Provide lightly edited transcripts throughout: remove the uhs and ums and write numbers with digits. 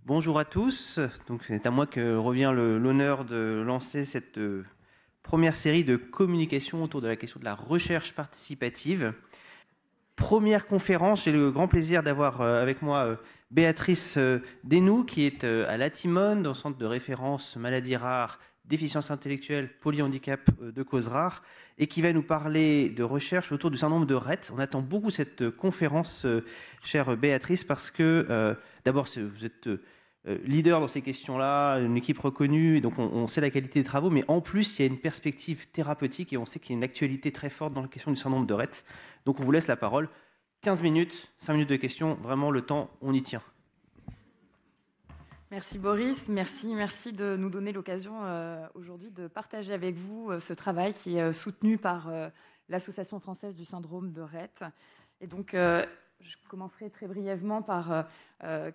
Bonjour à tous. Donc, c'est à moi que revient l'honneur de lancer cette première série de communication autour de la question de la recherche participative. Première conférence, j'ai le grand plaisir d'avoir avec moi Béatrice Desnoux, qui est à l'Atimone, dans le centre de référence maladies rares, déficience intellectuelle, polyhandicap de cause rare, et qui va nous parler de recherche autour du syndrome de Rett. On attend beaucoup cette conférence, chère Béatrice, parce que d'abord, vous êtes leader dans ces questions-là, une équipe reconnue, et donc on sait la qualité des travaux, mais en plus, il y a une perspective thérapeutique et on sait qu'il y a une actualité très forte dans la question du syndrome de Rett. Donc on vous laisse la parole. 15 minutes, 5 minutes de questions, vraiment le temps, on y tient. Merci Boris, merci de nous donner l'occasion aujourd'hui de partager avec vous ce travail qui est soutenu par l'Association française du syndrome de Rett. Et donc, je commencerai très brièvement par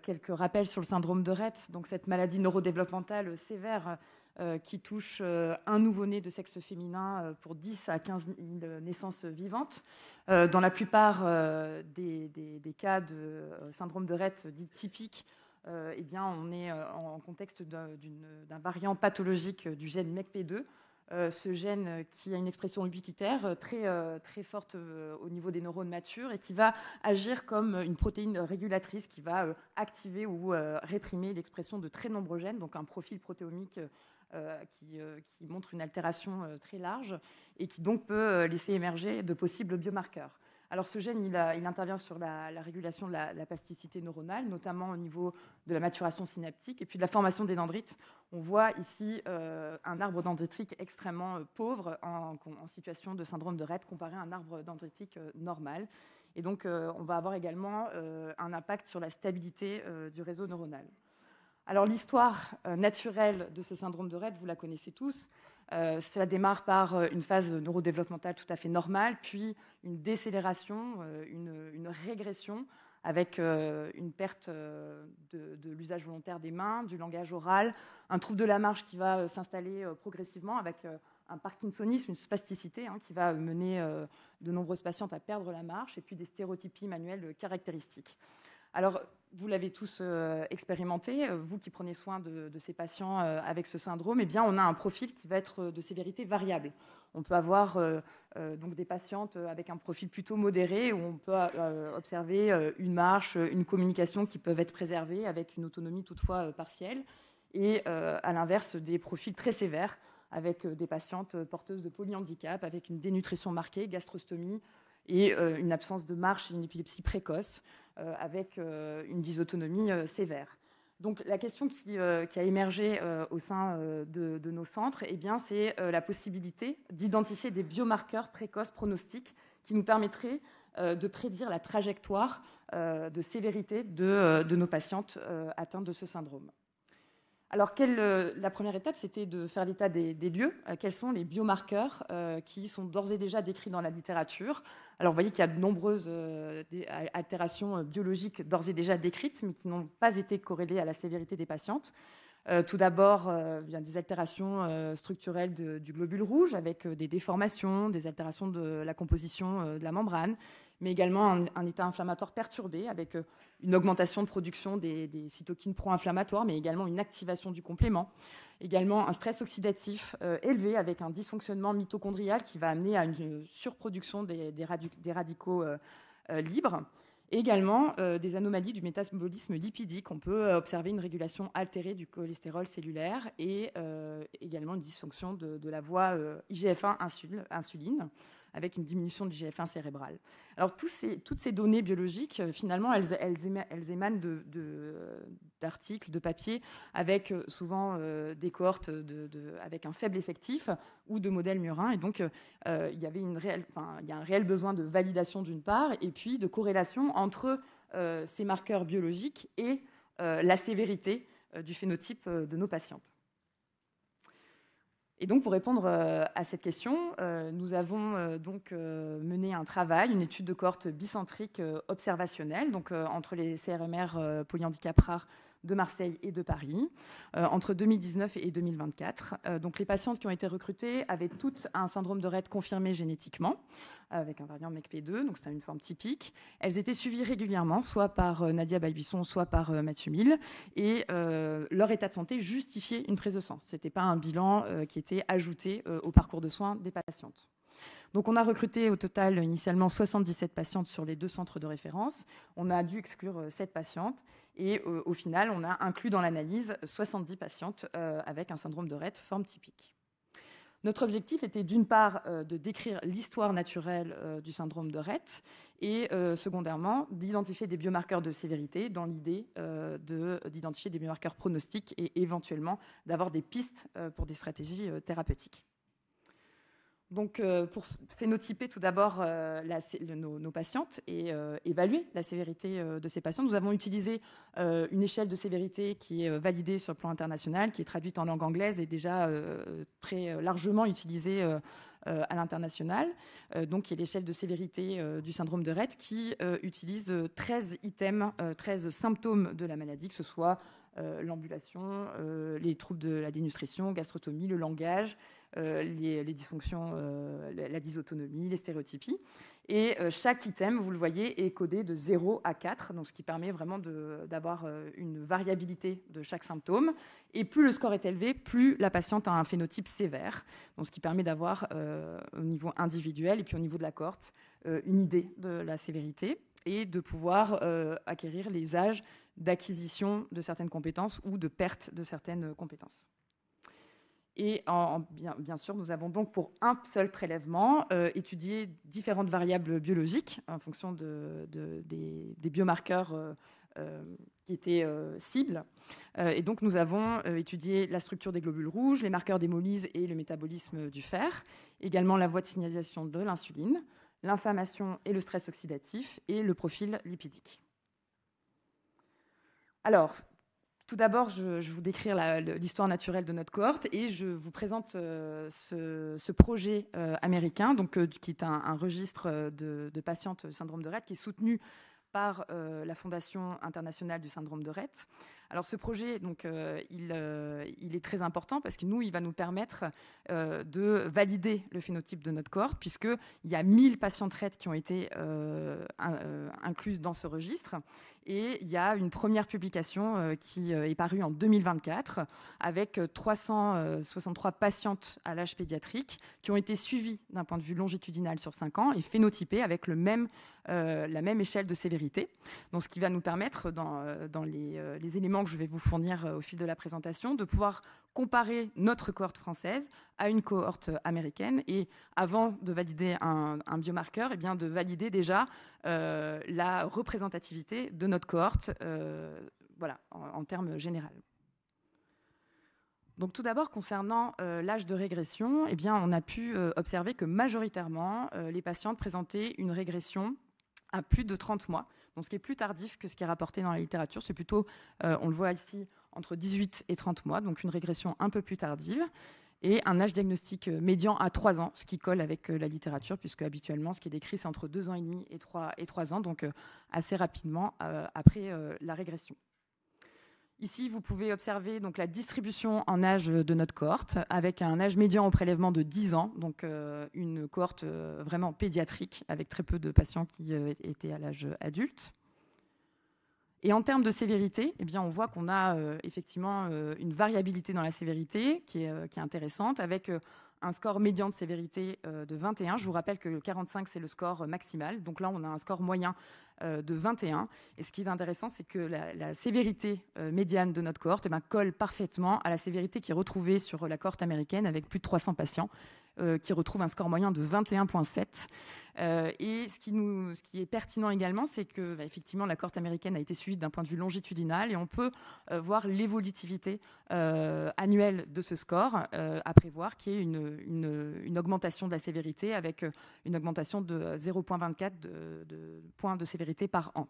quelques rappels sur le syndrome de Rett. Donc, cette maladie neurodéveloppementale sévère qui touche un nouveau-né de sexe féminin pour 10 à 15 000 naissances vivantes. Dans la plupart des cas de syndrome de Rett dit typique, eh bien, on est en contexte d'un variant pathologique du gène MECP2, ce gène qui a une expression ubiquitaire très forte au niveau des neurones matures et qui va agir comme une protéine régulatrice qui va activer ou réprimer l'expression de très nombreux gènes, donc un profil protéomique qui montre une altération très large et qui donc peut laisser émerger de possibles biomarqueurs. Alors ce gène, il intervient sur la régulation de la plasticité neuronale, notamment au niveau de la maturation synaptique et puis de la formation des dendrites. On voit ici un arbre dendritique extrêmement pauvre en situation de syndrome de Rett comparé à un arbre dendritique normal. Et donc on va avoir également un impact sur la stabilité du réseau neuronal. Alors l'histoire naturelle de ce syndrome de Rett, vous la connaissez tous. Cela démarre par une phase neurodéveloppementale tout à fait normale, puis une décélération, une régression avec une perte de l'usage volontaire des mains, du langage oral, un trouble de la marche qui va s'installer progressivement avec un parkinsonisme, une spasticité qui va mener de nombreuses patientes à perdre la marche, et puis des stéréotypies manuelles caractéristiques. Alors, vous l'avez tous expérimenté, vous qui prenez soin de ces patients avec ce syndrome, eh bien, on a un profil qui va être de sévérité variable. On peut avoir donc des patientes avec un profil plutôt modéré, où on peut observer une marche, une communication qui peuvent être préservées avec une autonomie toutefois partielle, et à l'inverse des profils très sévères, avec des patientes porteuses de polyhandicap, avec une dénutrition marquée, gastrostomie, et une absence de marche et une épilepsie précoce, avec une dysautonomie sévère. Donc la question qui a émergé au sein de nos centres, eh bien, c'est la possibilité d'identifier des biomarqueurs précoces pronostiques qui nous permettraient de prédire la trajectoire de sévérité de nos patientes atteintes de ce syndrome. Alors, la première étape, c'était de faire l'état des lieux. Quels sont les biomarqueurs qui sont d'ores et déjà décrits dans la littérature? Alors, vous voyez qu'il y a de nombreuses altérations biologiques d'ores et déjà décrites, mais qui n'ont pas été corrélées à la sévérité des patientes. Tout d'abord, il y a des altérations structurelles du globule rouge, avec des déformations, des altérations de la composition de la membrane, mais également un état inflammatoire perturbé, avec une augmentation de production des cytokines pro-inflammatoires, mais également une activation du complément. Également un stress oxydatif élevé, avec un dysfonctionnement mitochondrial qui va amener à une surproduction des radicaux libres. Et également des anomalies du métabolisme lipidique. On peut observer une régulation altérée du cholestérol cellulaire et également une dysfonction de la voie IGF-1 insuline, avec une diminution de l'IGF-1 cérébral. Alors toutes ces données biologiques, finalement, elles émanent d'articles, de papiers, avec souvent des cohortes avec un faible effectif ou de modèles murins. Et donc, il y a un réel besoin de validation d'une part, et puis de corrélation entre ces marqueurs biologiques et la sévérité du phénotype de nos patientes. Et donc, pour répondre à cette question, nous avons donc mené un travail, une étude de cohorte bicentrique observationnelle, donc entre les CRMR polyhandicap rares de Marseille et de Paris, entre 2019 et 2024. Donc les patientes qui ont été recrutées avaient toutes un syndrome de Rett confirmé génétiquement, avec un variant MECP2, donc c'est une forme typique. Elles étaient suivies régulièrement, soit par Nadia Balbuisson, soit par Mathieu Mille, et leur état de santé justifiait une prise de sang. Ce n'était pas un bilan qui était ajouté au parcours de soins des patientes. Donc on a recruté au total initialement 77 patientes sur les 2 centres de référence. On a dû exclure 7 patientes et au final, on a inclus dans l'analyse 70 patientes avec un syndrome de Rett forme typique. Notre objectif était d'une part de décrire l'histoire naturelle du syndrome de Rett et secondairement d'identifier des biomarqueurs de sévérité dans l'idée d'identifier des biomarqueurs pronostiques et éventuellement d'avoir des pistes pour des stratégies thérapeutiques. Donc, pour phénotyper tout d'abord nos patientes et évaluer la sévérité de ces patients, nous avons utilisé une échelle de sévérité qui est validée sur le plan international, qui est traduite en langue anglaise et déjà très largement utilisée à l'international, donc qui est l'échelle de sévérité du syndrome de Rett, qui utilise 13 items, 13 symptômes de la maladie, que ce soit l'ambulation, les troubles de la dénutrition, gastrotomie, le langage, les dysfonctions, la dysautonomie, les stéréotypies. Et chaque item, vous le voyez, est codé de 0 à 4, donc ce qui permet vraiment d'avoir une variabilité de chaque symptôme. Et plus le score est élevé, plus la patiente a un phénotype sévère, donc ce qui permet d'avoir au niveau individuel et puis au niveau de la cohorte une idée de la sévérité et de pouvoir acquérir les âges d'acquisition de certaines compétences ou de perte de certaines compétences. Et bien sûr, nous avons donc pour un seul prélèvement étudié différentes variables biologiques en fonction des biomarqueurs qui étaient cibles. Et donc nous avons étudié la structure des globules rouges, les marqueurs d'hémolyse et le métabolisme du fer, également la voie de signalisation de l'insuline, l'inflammation et le stress oxydatif et le profil lipidique. Alors, tout d'abord, je vous décrire l'histoire naturelle de notre cohorte et je vous présente ce projet américain, donc, qui est un registre de patientes syndrome de Rett qui est soutenu par la Fondation internationale du syndrome de Rett. Alors ce projet, donc, il est très important parce que il va nous permettre de valider le phénotype de notre cohorte, puisqu'il y a 1000 patientes Rett qui ont été incluses dans ce registre. Et il y a une première publication qui est parue en 2024 avec 363 patientes à l'âge pédiatrique qui ont été suivies d'un point de vue longitudinal sur 5 ans et phénotypées avec la même échelle de sévérité. Donc, ce qui va nous permettre, dans les éléments que je vais vous fournir au fil de la présentation, de pouvoir comparer notre cohorte française à une cohorte américaine et avant de valider un biomarqueur, eh bien de valider déjà la représentativité de notre cohorte voilà, en termes généraux. Donc tout d'abord, concernant l'âge de régression, eh bien, on a pu observer que majoritairement, les patientes présentaient une régression à plus de 30 mois, donc ce qui est plus tardif que ce qui est rapporté dans la littérature. C'est plutôt, on le voit ici, entre 18 et 30 mois, donc une régression un peu plus tardive, et un âge diagnostique médian à 3 ans, ce qui colle avec la littérature, puisque habituellement, ce qui est décrit, c'est entre 2 ans et demi et 3 ans, donc assez rapidement après la régression. Ici, vous pouvez observer donc, la distribution en âge de notre cohorte, avec un âge médian au prélèvement de 10 ans, donc une cohorte vraiment pédiatrique, avec très peu de patients qui étaient à l'âge adulte. Et en termes de sévérité, eh bien, on voit qu'on a effectivement une variabilité dans la sévérité qui est intéressante, avec un score médian de sévérité de 21. Je vous rappelle que le 45, c'est le score maximal. Donc là, on a un score moyen de 21. Et ce qui est intéressant, c'est que la sévérité médiane de notre cohorte colle parfaitement à la sévérité qui est retrouvée sur la cohorte américaine, avec plus de 300 patients qui retrouvent un score moyen de 21,7. Et ce qui est pertinent également, c'est que effectivement, la cohorte américaine a été suivie d'un point de vue longitudinal et on peut voir l'évolutivité annuelle de ce score à prévoir, qui est une augmentation de la sévérité avec une augmentation de 0,24 de points de sévérité par an.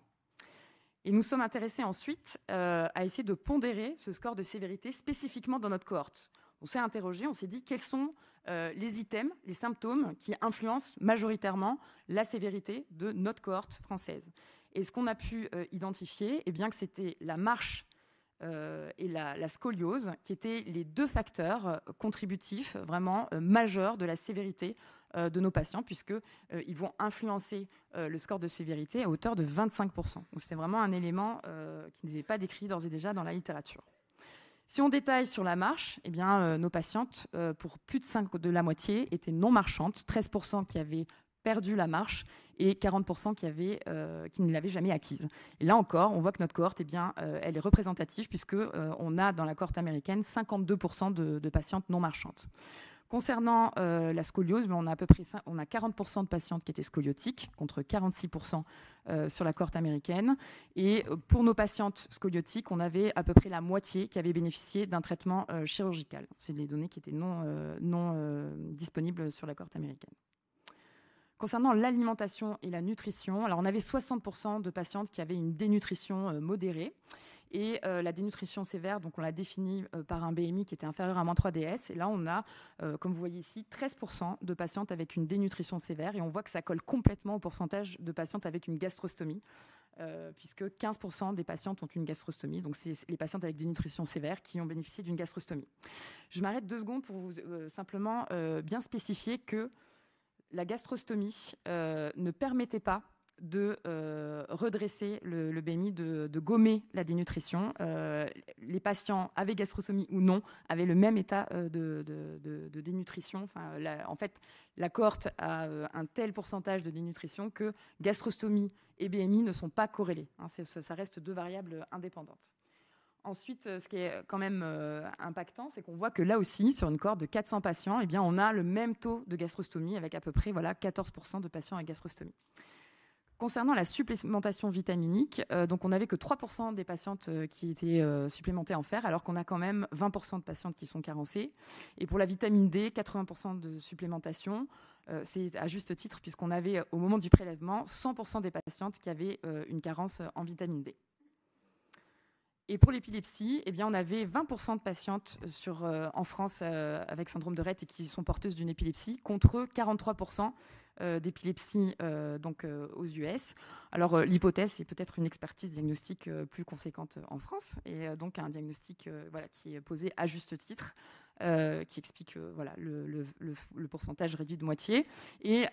Et nous sommes intéressés ensuite à essayer de pondérer ce score de sévérité spécifiquement dans notre cohorte. On s'est interrogé, on s'est dit quels sont les items, les symptômes qui influencent majoritairement la sévérité de notre cohorte française. Et ce qu'on a pu identifier, eh bien que c'était la marche et la scoliose, qui étaient les deux facteurs contributifs vraiment majeurs de la sévérité de nos patients, puisqu'ils vont influencer le score de sévérité à hauteur de 25%. Donc c'était vraiment un élément qui n'était pas décrit d'ores et déjà dans la littérature. Si on détaille sur la marche, eh bien, nos patientes, pour plus de la moitié, étaient non marchantes, 13% qui avaient perdu la marche et 40% qui ne l'avaient jamais acquise. Et là encore, on voit que notre cohorte, eh bien, elle est représentative puisqu'on a dans la cohorte américaine 52% de patientes non marchantes. Concernant la scoliose, on a 40% de patientes qui étaient scoliotiques contre 46% sur la cohorte américaine. Et pour nos patientes scoliotiques, on avait à peu près la moitié qui avait bénéficié d'un traitement chirurgical. C'est les données qui étaient non disponibles sur la cohorte américaine. Concernant l'alimentation et la nutrition, alors on avait 60% de patientes qui avaient une dénutrition modérée. Et la dénutrition sévère, donc on l'a définie par un BMI qui était inférieur à -3 DS. Et là, on a, comme vous voyez ici, 13% de patientes avec une dénutrition sévère. Et on voit que ça colle complètement au pourcentage de patientes avec une gastrostomie, puisque 15% des patientes ont une gastrostomie. Donc, c'est les patientes avec dénutrition sévère qui ont bénéficié d'une gastrostomie. Je m'arrête 2 secondes pour vous simplement bien spécifier que la gastrostomie ne permettait pas de redresser le BMI, de gommer la dénutrition. Les patients avec gastrostomie ou non avaient le même état de dénutrition. Enfin, en fait, la cohorte a un tel pourcentage de dénutrition que gastrostomie et BMI ne sont pas corrélés. Ça reste 2 variables indépendantes. Ensuite, ce qui est quand même impactant, c'est qu'on voit que là aussi, sur une cohorte de 400 patients, eh bien, on a le même taux de gastrostomie avec à peu près 14% de patients avec gastrostomie. Concernant la supplémentation vitaminique, donc on n'avait que 3% des patientes qui étaient supplémentées en fer, alors qu'on a quand même 20% de patientes qui sont carencées. Et pour la vitamine D, 80% de supplémentation. C'est à juste titre, puisqu'on avait au moment du prélèvement 100% des patientes qui avaient une carence en vitamine D. Et pour l'épilepsie, eh bien, on avait 20% de patientes en France avec syndrome de Rett et qui sont porteuses d'une épilepsie, contre 43% d'épilepsie aux US. Alors l'hypothèse, c'est peut-être une expertise diagnostique plus conséquente en France, et donc un diagnostic qui est posé à juste titre, qui explique le pourcentage réduit de moitié. Et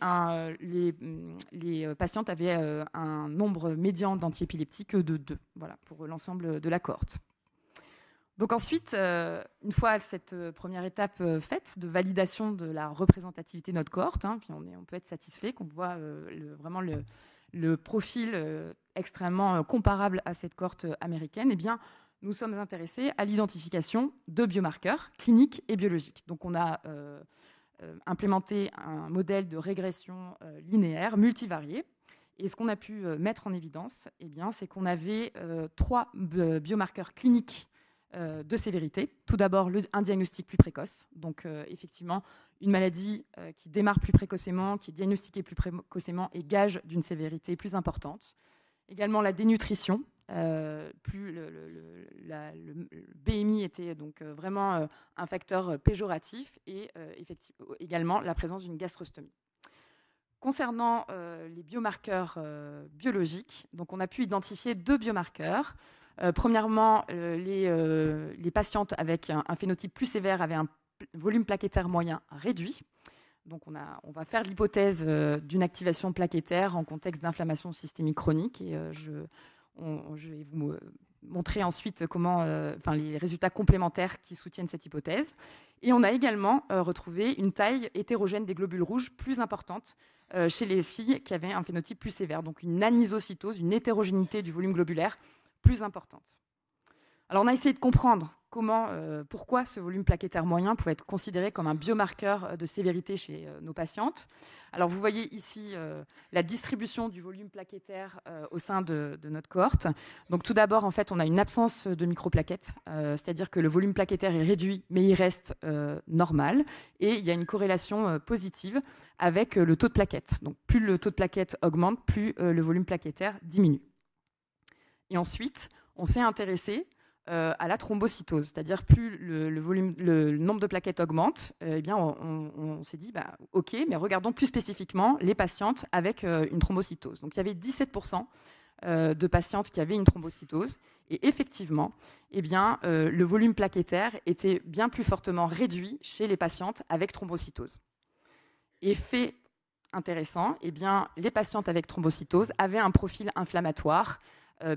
les patientes avaient un nombre médian d'antiépileptiques de 2, pour l'ensemble de la cohorte. Donc ensuite, une fois cette première étape faite de validation de la représentativité de notre cohorte, puis on peut être satisfait qu'on voit vraiment le profil extrêmement comparable à cette cohorte américaine, eh bien, nous sommes intéressés à l'identification de biomarqueurs cliniques et biologiques. Donc on a implémenté un modèle de régression linéaire multivarié. Et ce qu'on a pu mettre en évidence, eh bien, c'est qu'on avait 3 biomarqueurs cliniques de sévérité. Tout d'abord, un diagnostic plus précoce. Donc, effectivement, une maladie qui démarre plus précocement, qui est diagnostiquée plus précocement et gage d'une sévérité plus importante. Également, la dénutrition. Le BMI était donc vraiment un facteur péjoratif et également la présence d'une gastrostomie. Concernant les biomarqueurs biologiques, donc on a pu identifier 2 biomarqueurs. Premièrement, les patientes avec un phénotype plus sévère avaient un volume plaquettaire moyen réduit. Donc on va faire l'hypothèse d'une activation plaquettaire en contexte d'inflammation systémique chronique. Et je vais vous montrer ensuite les résultats complémentaires qui soutiennent cette hypothèse. Et on a également retrouvé une taille hétérogène des globules rouges plus importante chez les filles qui avaient un phénotype plus sévère. Donc une anisocytose, une hétérogénéité du volume globulaire plus importante. Alors on a essayé de comprendre pourquoi ce volume plaquettaire moyen pouvait être considéré comme un biomarqueur de sévérité chez nos patientes. Alors vous voyez ici la distribution du volume plaquettaire au sein de notre cohorte. Donc tout d'abord, en fait, on a une absence de microplaquettes, c'est-à-dire que le volume plaquettaire est réduit, mais il reste normal. Et il y a une corrélation positive avec le taux de plaquettes. Donc plus le taux de plaquettes augmente, plus le volume plaquettaire diminue. Et ensuite, on s'est intéressé à la thrombocytose, c'est-à-dire plus le nombre de plaquettes augmente, on s'est dit, OK, mais regardons plus spécifiquement les patientes avec une thrombocytose. Donc il y avait 17% de patientes qui avaient une thrombocytose. Et effectivement, le volume plaquettaire était bien plus fortement réduit chez les patientes avec thrombocytose. Et fait intéressant, les patientes avec thrombocytose avaient un profil inflammatoire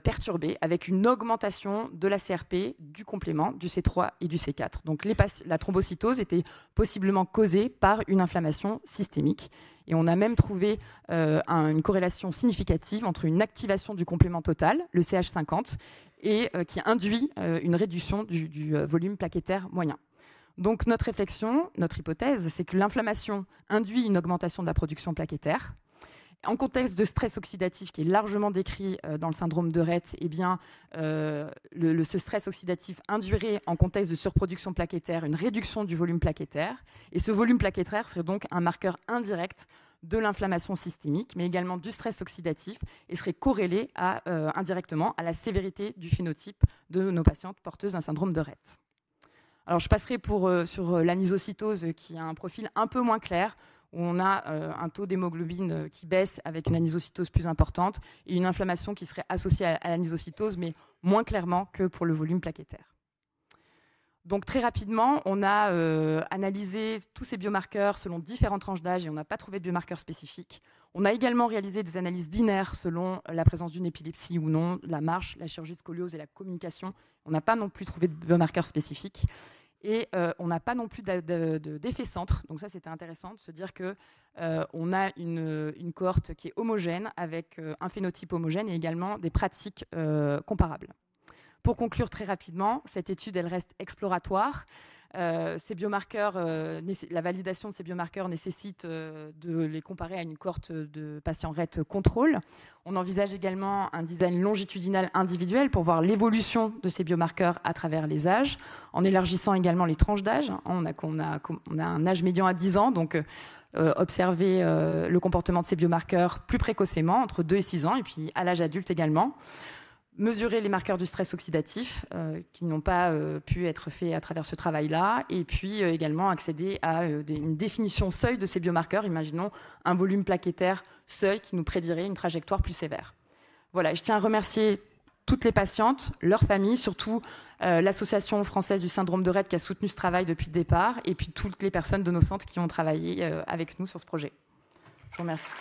perturbé avec une augmentation de la CRP, du complément, du C3 et du C4. Donc la thrombocytose était possiblement causée par une inflammation systémique. Et on a même trouvé une corrélation significative entre une activation du complément total, le CH50, et qui induit une réduction du volume plaquettaire moyen. Donc notre réflexion, notre hypothèse, c'est que l'inflammation induit une augmentation de la production plaquettaire. En contexte de stress oxydatif qui est largement décrit dans le syndrome de Rett, ce stress oxydatif induirait en contexte de surproduction plaquettaire une réduction du volume plaquettaire. Et ce volume plaquettaire serait donc un marqueur indirect de l'inflammation systémique, mais également du stress oxydatif, et serait corrélé indirectement à la sévérité du phénotype de nos patientes porteuses d'un syndrome de Rett. Alors je passerai sur l'anisocitose qui a un profil un peu moins clair, où on a un taux d'hémoglobine qui baisse avec une anisocitose plus importante et une inflammation qui serait associée à l'anisocitose, mais moins clairement que pour le volume plaquettaire. Donc très rapidement, on a analysé tous ces biomarqueurs selon différentes tranches d'âge et on n'a pas trouvé de biomarqueurs spécifiques. On a également réalisé des analyses binaires selon la présence d'une épilepsie ou non, la marche, la chirurgie de scoliose et la communication. On n'a pas non plus trouvé de biomarqueurs spécifiques. Et on n'a pas non plus d'effet centre. Donc ça, c'était intéressant de se dire qu'on a une cohorte qui est homogène, avec un phénotype homogène et également des pratiques comparables. Pour conclure très rapidement, cette étude, elle reste exploratoire. Ces biomarqueurs, la validation de ces biomarqueurs nécessite de les comparer à une cohorte de patients Rett contrôle. On envisage également un design longitudinal individuel pour voir l'évolution de ces biomarqueurs à travers les âges, en élargissant également les tranches d'âge. On a un âge médian à 10 ans, donc observer le comportement de ces biomarqueurs plus précocement, entre 2 et 6 ans, et puis à l'âge adulte également. Mesurer les marqueurs du stress oxydatif qui n'ont pas pu être faits à travers ce travail-là, et puis également accéder à une définition seuil de ces biomarqueurs. Imaginons un volume plaquettaire seuil qui nous prédirait une trajectoire plus sévère. Voilà, je tiens à remercier toutes les patientes, leurs familles, surtout l'Association française du syndrome de Rett qui a soutenu ce travail depuis le départ, et puis toutes les personnes de nos centres qui ont travaillé avec nous sur ce projet. Je vous remercie.